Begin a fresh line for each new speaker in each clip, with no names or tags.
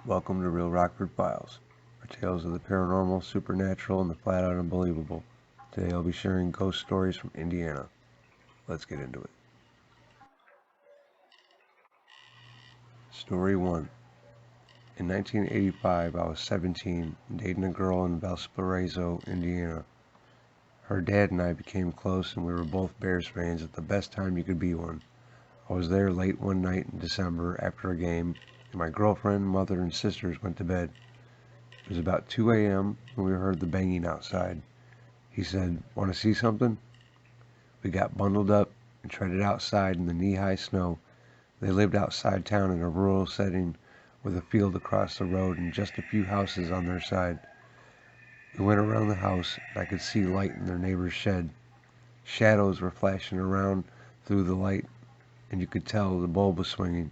Welcome to Real Rockford Files, our tales of the paranormal, supernatural, and the flat-out unbelievable. Today I'll be sharing ghost stories from Indiana. Let's get into it. Story 1. In 1985, I was 17 and dating a girl in Valparaiso, Indiana. Her dad and I became close, and we were both Bears fans at the best time you could be one. I was there late one night in December after a game, and my girlfriend, mother, and sisters went to bed. It was about 2 a.m. when we heard the banging outside. He said, "Want to see something?" We got bundled up and treaded outside in the knee-high snow. They lived outside town in a rural setting with a field across the road and just a few houses on their side. We went around the house, and I could see light in their neighbor's shed. Shadows were flashing around through the light, and you could tell the bulb was swinging.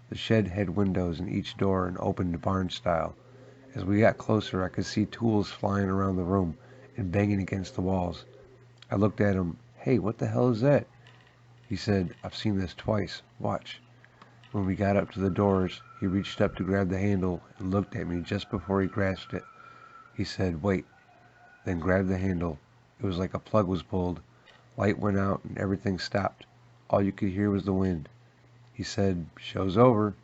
The shed had windows in each door and opened barn style. As we got closer, I could see tools flying around the room and banging against the walls. I looked at him. "Hey, what the hell is that?" He said, "I've seen this twice. Watch." When we got up to the doors, he reached up to grab the handle and looked at me just before he grasped it. He said, "Wait," then grabbed the handle. It was like a plug was pulled. Light went out and everything stopped. All you could hear was the wind. He said, "Show's over."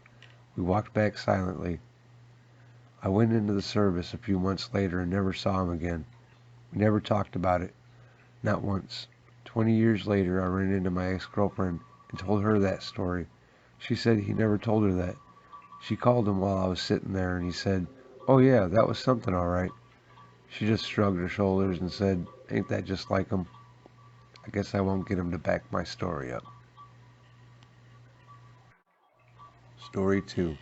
We walked back silently. I went into the service a few months later and never saw him again. We never talked about it. Not once. 20 years later, I ran into my ex-girlfriend and told her that story. She said he never told her that. She called him while I was sitting there, and he said, "Oh yeah, that was something all right." She just shrugged her shoulders and said, "Ain't that just like him?" I guess I won't get him to back my story up. Story 2.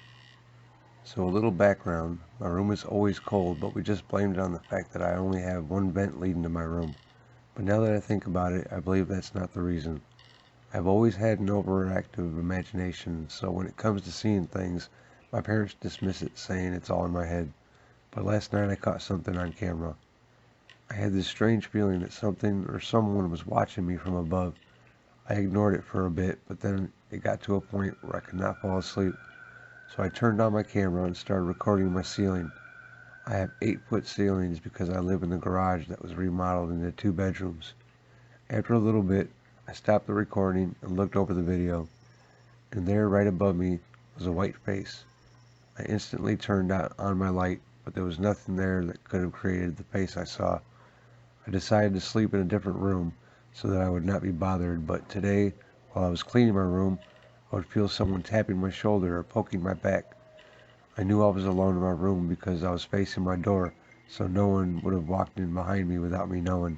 So a little background. My room is always cold, but we just blamed it on the fact that I only have one vent leading to my room. But now that I think about it, I believe that's not the reason. I've always had an overactive imagination, so when it comes to seeing things, my parents dismiss it, saying it's all in my head. But last night I caught something on camera. I had this strange feeling that something or someone was watching me from above. I ignored it for a bit, but then it got to a point where I could not fall asleep. So I turned on my camera and started recording my ceiling. I have 8-foot ceilings because I live in the garage that was remodeled into 2 bedrooms. After a little bit, I stopped the recording and looked over the video, and there right above me was a white face. I instantly turned on my light, but there was nothing there that could have created the face I saw. I decided to sleep in a different room so that I would not be bothered, but today, while I was cleaning my room, I would feel someone tapping my shoulder or poking my back. I knew I was alone in my room because I was facing my door, so no one would have walked in behind me without me knowing.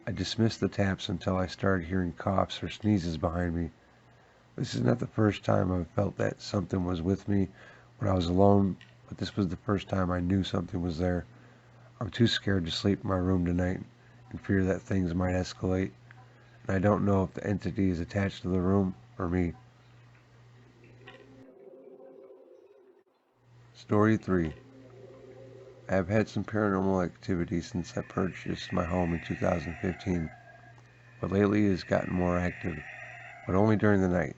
I dismissed the taps until I started hearing coughs or sneezes behind me. This is not the first time I've felt that something was with me when I was alone, but this was the first time I knew something was there. I'm too scared to sleep in my room tonight and fear that things might escalate, and I don't know if the entity is attached to the room or me. Story 3. I have had some paranormal activity since I purchased my home in 2015, but lately it has gotten more active, but only during the night.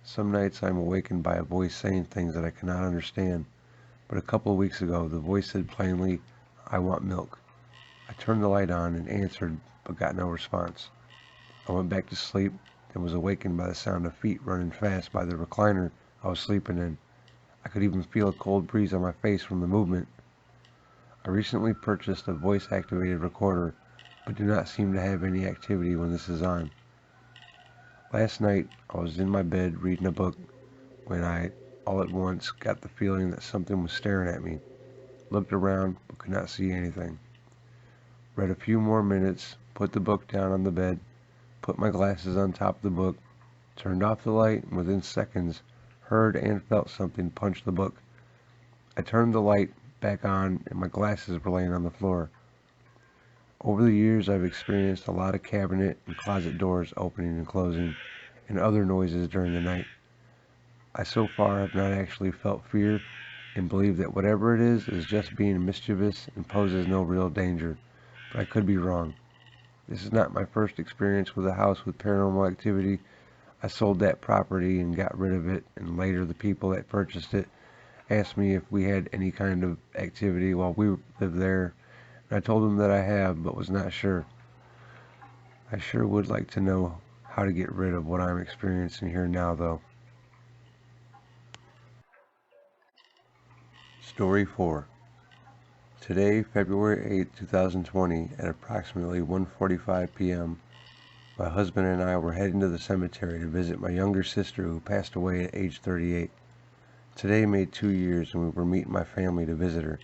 Some nights I am awakened by a voice saying things that I cannot understand, but a couple of weeks ago the voice said plainly, "I want milk." I turned the light on and answered, but got no response. I went back to sleep and was awakened by the sound of feet running fast by the recliner I was sleeping in. I could even feel a cold breeze on my face from the movement. I recently purchased a voice-activated recorder, but do not seem to have any activity when this is on. Last night, I was in my bed reading a book when I, all at once, got the feeling that something was staring at me. Looked around, but could not see anything. Read a few more minutes, put the book down on the bed, put my glasses on top of the book, turned off the light, and within seconds, heard and felt something punch the book. I turned the light back on, and my glasses were laying on the floor. Over the years, I've experienced a lot of cabinet and closet doors opening and closing, and other noises during the night. I so far have not actually felt fear, and believe that whatever it is just being mischievous and poses no real danger, but I could be wrong. This is not my first experience with a house with paranormal activity. I sold that property and got rid of it, and later the people that purchased it asked me if we had any kind of activity while we lived there, and I told him that I have, but was not sure. I sure would like to know how to get rid of what I'm experiencing here now, though. Story 4. Today, February 8, 2020, at approximately 1:45 p.m., my husband and I were heading to the cemetery to visit my younger sister who passed away at age 38. Today made 2 years and we were meeting my family to visit her.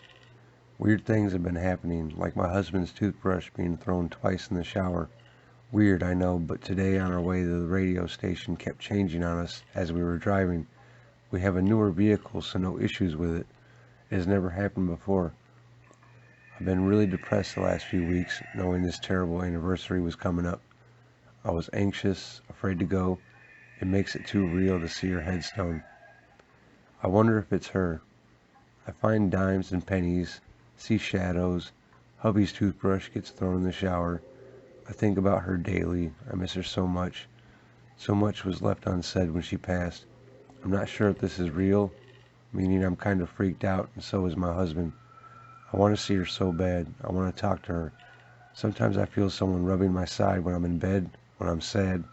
Weird things have been happening, like my husband's toothbrush being thrown twice in the shower. Weird, I know, but today on our way to the radio station kept changing on us as we were driving. We have a newer vehicle, so no issues with it. It has never happened before. I've been really depressed the last few weeks, knowing this terrible anniversary was coming up. I was anxious, afraid to go. It makes it too real to see her headstone. I wonder if it's her. I find dimes and pennies, see shadows. Hubby's toothbrush gets thrown in the shower. I think about her daily. I miss her so much. So much was left unsaid when she passed. I'm not sure if this is real, meaning I'm kind of freaked out, and so is my husband. I want to see her so bad. I want to talk to her. Sometimes I feel someone rubbing my side when I'm in bed, when I'm sad.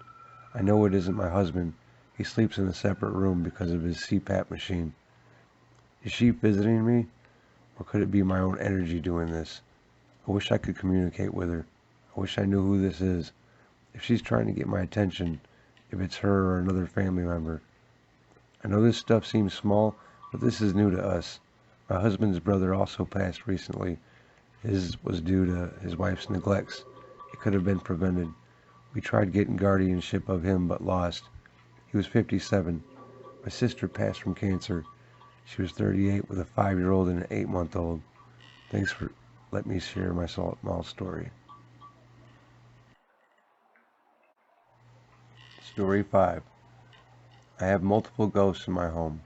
I know it isn't my husband. He sleeps in a separate room because of his CPAP machine. Is she visiting me? Or could it be my own energy doing this? I wish I could communicate with her. I wish I knew who this is. If she's trying to get my attention, if it's her or another family member. I know this stuff seems small, but this is new to us. My husband's brother also passed recently. His was due to his wife's neglects. It could have been prevented. We tried getting guardianship of him, but lost. He was 57. My sister passed from cancer. She was 38 with a 5-year-old and an 8-month-old. Thanks for letting me share my small story. Story 5. I have multiple ghosts in my home.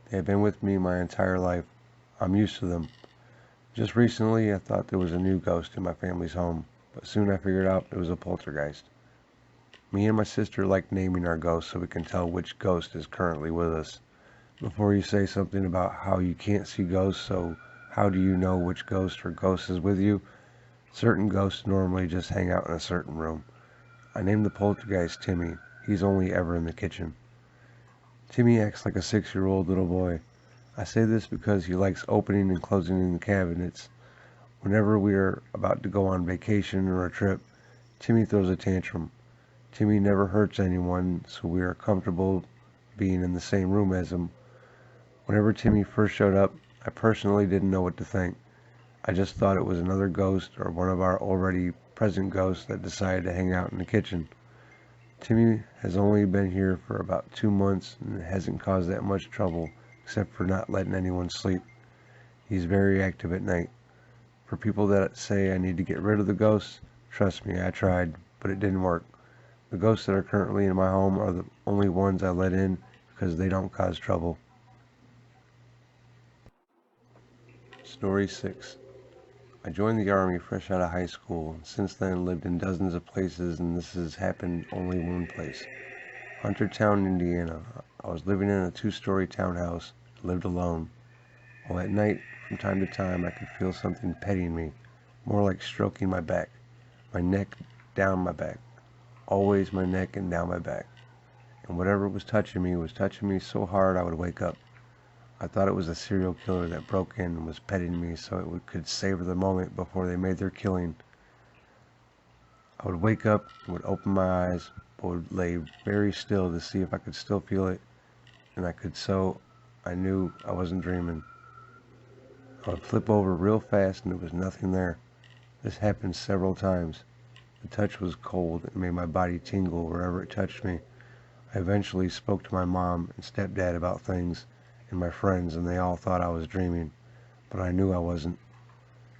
They have been with me my entire life. I'm used to them. Just recently, I thought there was a new ghost in my family's home, but soon I figured out it was a poltergeist. Me and my sister like naming our ghosts so we can tell which ghost is currently with us. Before you say something about how you can't see ghosts, so how do you know which ghost or ghost is with you? Certain ghosts normally just hang out in a certain room. I named the poltergeist Timmy. He's only ever in the kitchen. Timmy acts like a 6-year-old little boy. I say this because he likes opening and closing the cabinets. Whenever we are about to go on vacation or a trip, Timmy throws a tantrum. Timmy never hurts anyone, so we are comfortable being in the same room as him. Whenever Timmy first showed up, I personally didn't know what to think. I just thought it was another ghost or one of our already present ghosts that decided to hang out in the kitchen. Timmy has only been here for about 2 months and hasn't caused that much trouble, except for not letting anyone sleep. He's very active at night. For people that say I need to get rid of the ghosts, trust me, I tried, but it didn't work. The ghosts that are currently in my home are the only ones I let in because they don't cause trouble. Story 6. I joined the Army fresh out of high school, and since then lived in dozens of places, and this has happened only one place. Huntertown, Indiana. I was living in a 2-story townhouse, lived alone. Well, at night, from time to time, I could feel something petting me, more like stroking my back, my neck, down my back. Always my neck and down my back. And whatever was touching me so hard I would wake up. I thought it was a serial killer that broke in and was petting me so it could savor the moment before they made their killing. I would wake up, would open my eyes, but would lay very still to see if I could still feel it, and I knew I wasn't dreaming. I would flip over real fast and there was nothing there. This happened several times. The touch was cold and made my body tingle wherever it touched me. I eventually spoke to my mom and stepdad about things, and my friends, and they all thought I was dreaming, but I knew I wasn't.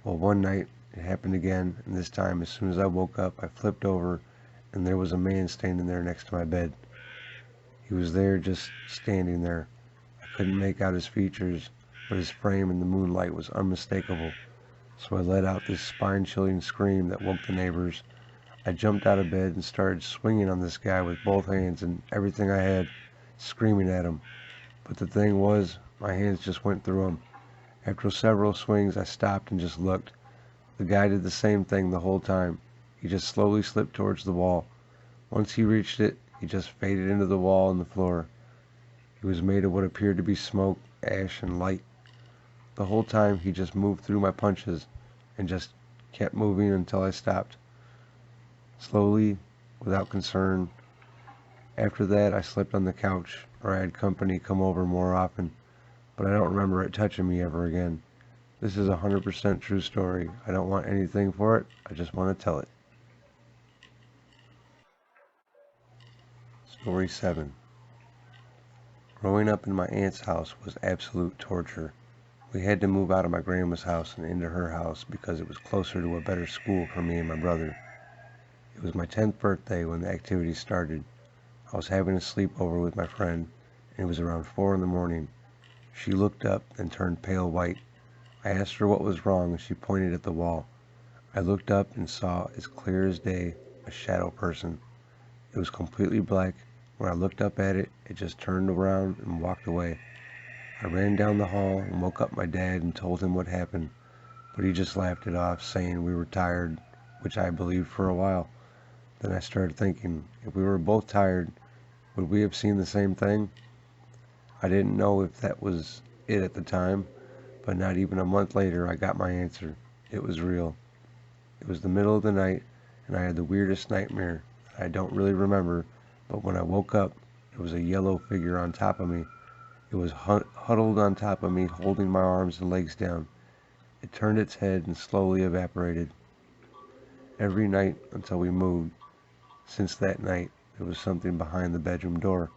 Well, one night it happened again, and this time as soon as I woke up I flipped over and there was a man standing there next to my bed. He was there, just standing there. I couldn't make out his features, but his frame in the moonlight was unmistakable. So I let out this spine-chilling scream that woke the neighbors. I jumped out of bed and started swinging on this guy with both hands and everything I had, screaming at him. But the thing was, My hands just went through them. After several swings, I stopped and just looked. The guy did the same thing the whole time. He just slowly slipped towards the wall. Once he reached it, he just faded into the wall and the floor. He was made of what appeared to be smoke, ash, and light. The whole time, he just moved through my punches and just kept moving until I stopped. Slowly, without concern. After that, I slept on the couch, or I had company come over more often, but I don't remember it touching me ever again. This is a 100% true story. I don't want anything for it, I just want to tell it. Story 7. Growing up in my aunt's house was absolute torture. We had to move out of my grandma's house and into her house because it was closer to a better school for me and my brother. It was my 10th birthday when the activity started. I was having a sleepover with my friend, and it was around 4 in the morning. She looked up and turned pale white. I asked her what was wrong, and she pointed at the wall. I looked up and saw, as clear as day, a shadow person. It was completely black. When I looked up at it, it just turned around and walked away. I ran down the hall and woke up my dad and told him what happened, but he just laughed it off, saying we were tired, which I believed for a while. Then I started thinking, if we were both tired, would we have seen the same thing? I didn't know if that was it at the time, but not even a month later I got my answer. It was real. It was the middle of the night, and I had the weirdest nightmare that I don't really remember, but when I woke up, it was a yellow figure on top of me. It was huddled on top of me, holding my arms and legs down. It turned its head and slowly evaporated. Every night until we moved, since that night, there was something behind the bedroom door.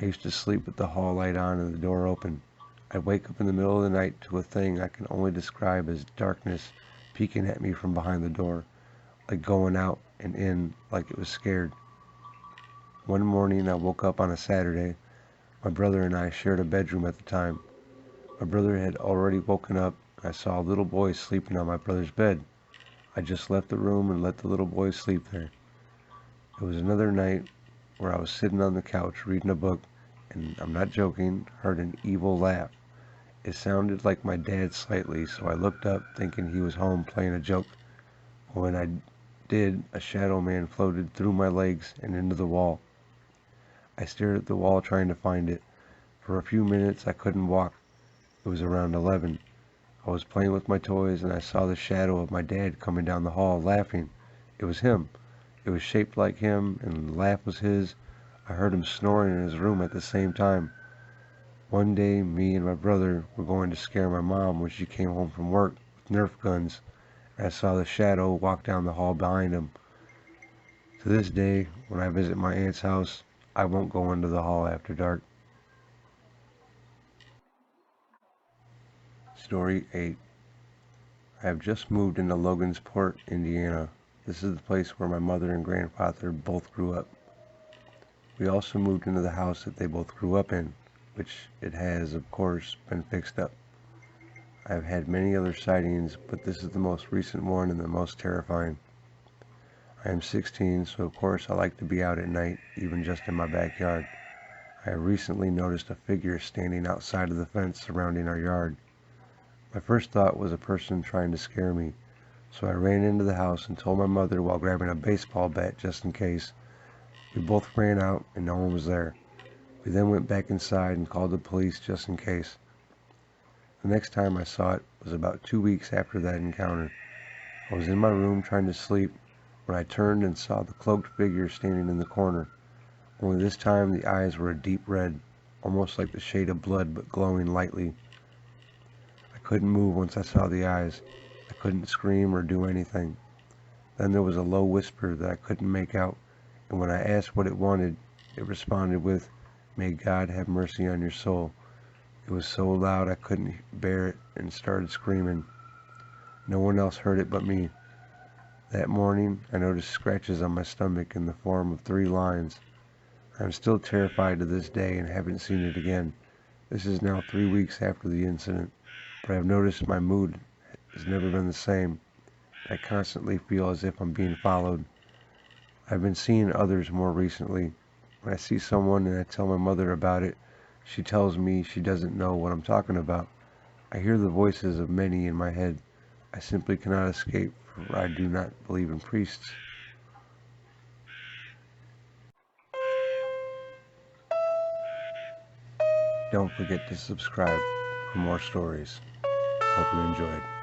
I used to sleep with the hall light on and the door open. I'd wake up in the middle of the night to a thing I can only describe as darkness peeking at me from behind the door, like going out and in like it was scared. One morning I woke up on a Saturday. My brother and I shared a bedroom at the time. My brother had already woken up, and I saw a little boy sleeping on my brother's bed. I just left the room and let the little boy sleep there. It was another night where I was sitting on the couch reading a book, and I'm not joking, heard an evil laugh. It sounded like my dad slightly, so I looked up thinking he was home playing a joke. When I did, a shadow man floated through my legs and into the wall. I stared at the wall trying to find it. For a few minutes I couldn't walk. It was around 11. I was playing with my toys and I saw the shadow of my dad coming down the hall laughing. It was him. It was shaped like him, and the laugh was his. I heard him snoring in his room at the same time. One day, me and my brother were going to scare my mom when she came home from work with Nerf guns, and I saw the shadow walk down the hall behind him. To this day, when I visit my aunt's house, I won't go into the hall after dark. Story 8. I have just moved into Logansport, Indiana. This is the place where my mother and grandfather both grew up. We also moved into the house that they both grew up in, which it has, of course, been fixed up. I have had many other sightings, but this is the most recent one and the most terrifying. I am 16, so of course I like to be out at night, even just in my backyard. I have recently noticed a figure standing outside of the fence surrounding our yard. My first thought was a person trying to scare me, so I ran into the house and told my mother while grabbing a baseball bat just in case. We both ran out and no one was there. We then went back inside and called the police just in case. The next time I saw it was about 2 weeks after that encounter. I was in my room trying to sleep when I turned and saw the cloaked figure standing in the corner. Only this time the eyes were a deep red, almost like the shade of blood but glowing lightly. I couldn't move once I saw the eyes. I couldn't scream or do anything. Then there was a low whisper that I couldn't make out, and when I asked what it wanted, it responded with, "May God have mercy on your soul." It was so loud I couldn't bear it and started screaming. No one else heard it but me. That morning, I noticed scratches on my stomach in the form of 3 lines. I am still terrified to this day and haven't seen it again. This is now 3 weeks after the incident, but I have noticed my mood has never been the same. I constantly feel as if I'm being followed. I've been seeing others more recently. When I see someone and I tell my mother about it, She tells me she doesn't know what I'm talking about. I hear the voices of many in my head. I simply cannot escape, for I do not believe in priests. Don't forget to subscribe for more stories. Hope you enjoyed.